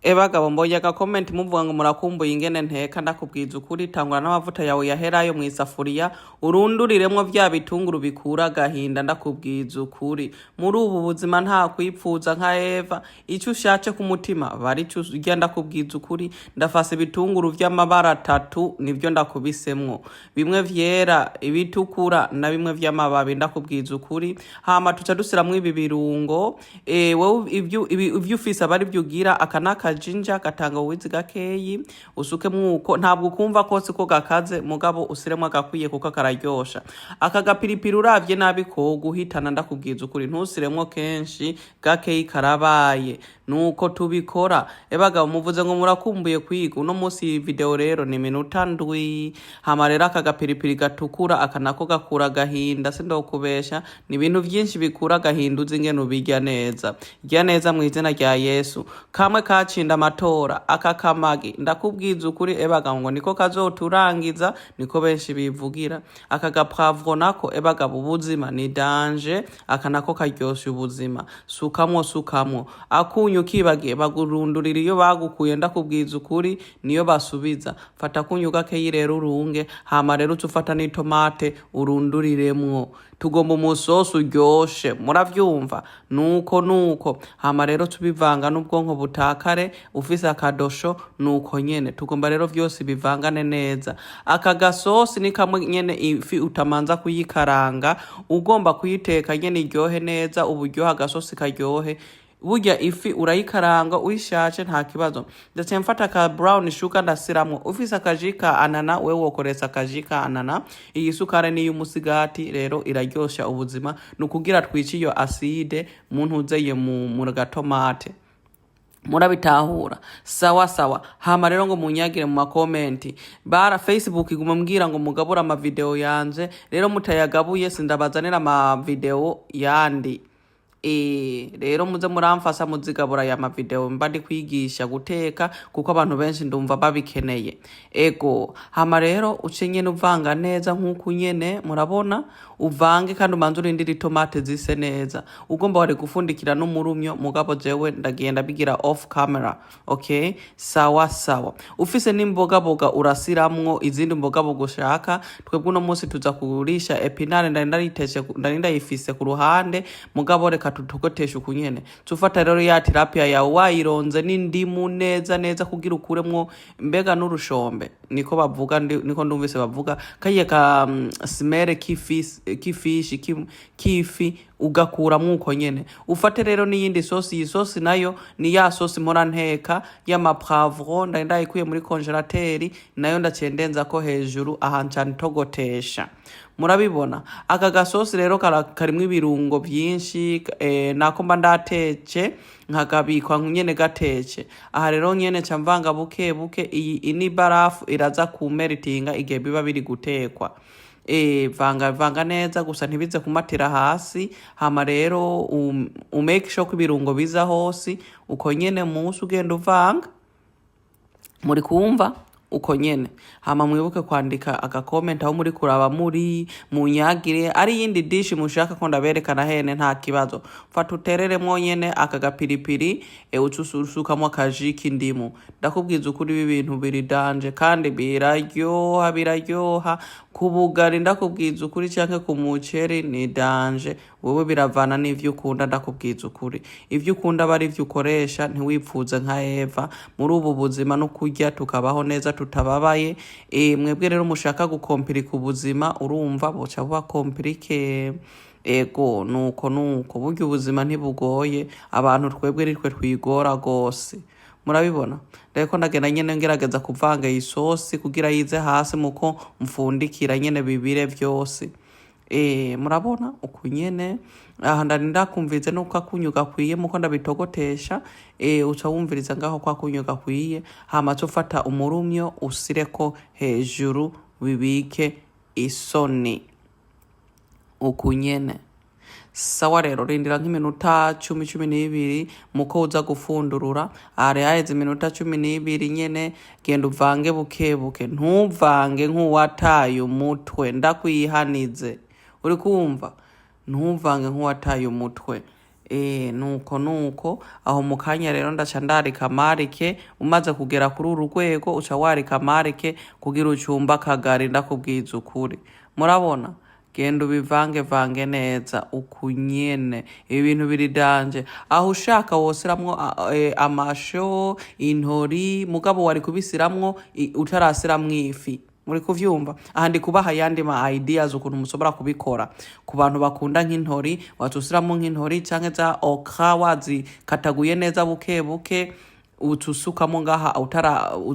Ebagabo mbonye comment muvuga ngo murakumbuye ingene nteka ndakubwiza ukuri tangura n'amavuta yawe yaherayo mu isafuriya urunduriremwo vya bitunguru bikura gahinda ndakubwiza ukuri muri ubu buzima nta kwipfuza nka Eva ico ushace ku mutima bari cyo urya ndakubwiza ukuri ndafase bitunguru vy'amabara 3 nivyo ndakubisemwo bimwe vyera ibitukura na bimwe vy'amababi ndakubwiza ukuri hama tuca dusiramwo ibi birungo wewe ivyo ufise abari vyugira akanaka jinja gatanga uwizi gakeyi usuke mwuko ntabwo ukumva kose ko gakaze mugabo usiremwa gakwiye kuko kararyosha akagapiripiri uravye nabi ko guhitana ndakubwiza ukuri ntusiremwo kenshi gakeyi karabaye nuko tubikora Ebagabo muvuze ngo murakumbuye kwiga uno munsi video rero ni minota ndwi hama rero akagapiripiri gatukura akanako gakura gahinda sindokubesha ni ibintu vyinshi bikura gahinda uzingene ubirya neza rya neza mu izina rya Yesu kamwe kacinda amatora akakamagi ndakubwiza ukuri Ebagabo ngo niko kazoturangiza niko benshi bivugira akagapavro nako Ebagabo ubuzima ni danger akanako karyosha ubuzima sukamwo akunyu kibagiye bagurundurira iyo bagukuye ndakubwiza ukuri niyo basubiza fata kunyu gakeyi rero urunge hama rero ufata n'itomate urunduriremwo tugomba umusosi uryoshe muravyumva nuko hama rero tubivanga n'ubwonko butakare ufise akadosho nuko nyene tugomba rero vyose bivangane neza akagasosi ni kamwe nyene ifi utamanza kuyikaranga ugomba kuyiteka nyene iryohe neza uburyoha agasosi karyohe burya ifi urayikaranga uyishace nta kibazo ndetse mfata ka brown sugar ndasiramwo ufise akajika anana wewe wokoresha akajika anana iyi sukare ni y'umusigati rero iraryosha ubuzima nukugira twici iyo acide muntu uzeye mu gatomate murabitahura sawa hama rero ngo munyagire mu makomenti bara Facebook iguma mbwira ngo mugabura ama video yanje rero mutayagabuye sindabazanira ama video yandi rero muze muramfasa muzigabura ya mavideo mbandi kwigisha guteka kuko abantu benshi ndumva babikeneye ego hama rero ucenye nuvanga neza nkuko nyene murabona uvange kandi umanzura indiri tomate zise neza ugomba wari gufundikira n'umurumyo mugabo jewe ndagenda bigira off camera okay sawa ufise n'imboga urasiramwo izindi mboga ushaka twebwe uno munsi tuza kugurisha epinare ndarinda yifise ku ruhande mugabo reka tutugotesha ukunyene tufata rero ya tilapia ya wayironze n'indimu neza kugira ukuremwo mbega n'urushombe niko bavuga niko ndumvise bavuga kaye ka smere kifi ugakuramwo uko nyene ufate rero n'iyindi sosi iyi sosi nayo ni ya sosi mpora nteka y'amapavro ndayikuye muri konjerateri nayo ndacendenza ko hejuru ahanca ntogotesha murabibona aka gasosi rero karimwe ibirungo byinshi nako mba ndatece nkagabikwa nyene gatece aha rero nyene camvanga buke iyi ni barafu iraza kumeritinga igihe biba biri gutekwa vanga neza gusa ntibize kumatira hasi hama rero make sure ko ibirungo biza hose uko nyene musi ugenda uvanga muri kumva uko nyene hama mwibuke kwandika agakomenti aho muri kuraba muri munyagire ari yindi dish mushaka ko ndaberekana hene nta kibazo fata utereremwo nyene akagapiripiri ucusukamwo akajiki indimu ndakubwiza ukuri ibintu biri danje kandi biraryoha kubugari ndakubwiza ukuri canke ku muceri ni danje wowe biravana n'ivyo ukunda ndakubwiza ukuri ivyo ukunda bari ivyo ukoresha ntiwipfuze nka Eva muri ubu buzima no kurya tukabaho neza tutababaye mwebwe rero mushaka gukompirika ubuzima urumva boca buba komplike ego nuko burya ubuzima ntibugoye abantu twebwe ritwe twigora gose murabibona reko ndagenda nyene ngerageza kuvanga isosi kugira yize hasi muko mfundikira nyene bibire vyose murabona ukunyene aha ndarinda kumvize no kwakunyuga kwiye muko ndabitogotesha uca wumviriza ngaho kwakunyuga kwiye hama cofata umurumyo usireko hejuru bibike isoni ukunyene sawa rero rindira nk'iminota 10-12 muko uza gufundurura are haheze iminota 12 nyene genda uvange buke ntuvange nk'uwataye umutwe ndakwihanize uri kumva ntuvange nk'uwataye umutwe nuko aho mu kanya rero ndaca ndarika marike, umaze kugera kuri uru rwego uca warika marike kugira ucumba akagari, ndakubwiza ukuri. Murabona, genda ubivange neza ukunyene, ibi bintu biridanje. Aho ushaka wosiramwo amasho, intori, mugabo wari kubisiramwo utarasiramwo ifi. Muri kuvyumva? Aha ndi kubaha yandi ma ideas ukuntu musobora kubikora. Ku bantu bakunda nk'intori, watusiramwo nk'intori canke za okra wazikataguye neza buke buke, utusukamo ngaha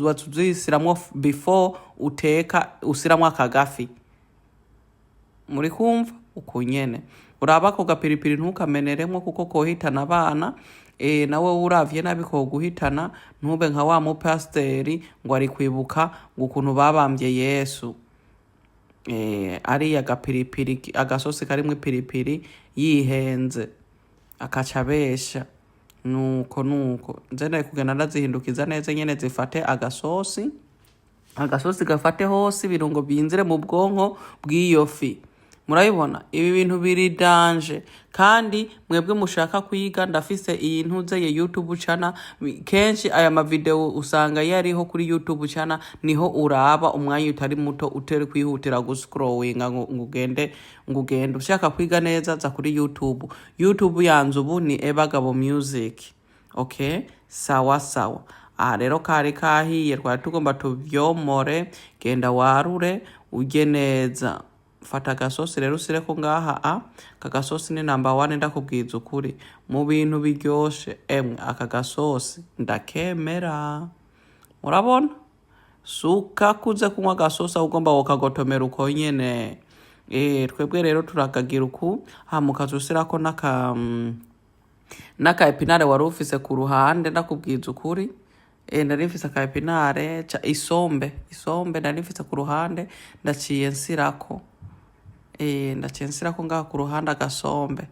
watuzisiramwo before uteka, usiramwo akagafi. Muri kumva ukunyene. Uraba ko gapiripiri ntukameneremwo kuko kohitana abana. Nawe uravye nabi ko guhitana, ntube nka wa mupasteri ngo ari kwibuka ukuntu babambye Yesu. Ari agapiripiri, agasosi karimwe piripiri yihenze akaca besha. Nuko nzene kugenda ndazihindukiza neza nyene zifate agasosi gafate hose, ibirungo binzire mu bwonko bw'iyo fi. Murabibona, ibi bintu biri danje. Kandi mwebwe mushaka kwiga, ndafise iyi ntuze ya YouTube channel. Kenshi aya ma video usanga yariho kuri YouTube channel, niho uraba umwanya utari muto uteri kwihutira guscrollinga ngugende. Ushaka kwiga neza za kuri YouTube yanzu ubu ni Ebagabomusic. Okay, sawa. Rero kari kahiye, twari tugomba tuvyomore. Genda warure uje neza. Fata agasosi rero usireko ngaha. Kagasosi ni number 1, ndakubwiza ukuri mu bintu biryoshe. Aka gasosi ndakemera. Murabona, suka kuze kunywa gasosi ugomba wokagotomera uko nyene. Twebwe rero turakagira uku. Mukazusirako naka epinare wari ufise ku ruhande, ndakubwiza ukuri. Nari mfise aka epinare isombe nari mfise ku ruhande, ndaciye nsirako. Ndaciye nsirako ngaha ku ruhande agasombe.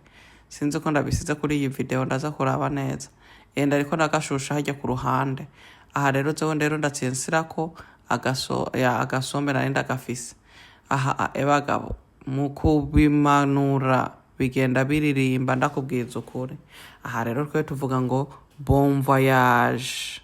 Sinzi ko ndabisize kuri iyi video, ndaza kuraba neza. Ndariko ndagashusha hajya ku ruhande. Aha rero zeho ndero ndaciye nsirako agasombe nari ndagafise. Ebagabo mu kubimanura bigenda biririmba, ndakubwiza ukuri. Aha rero twe tuvuga ngo bon voyage.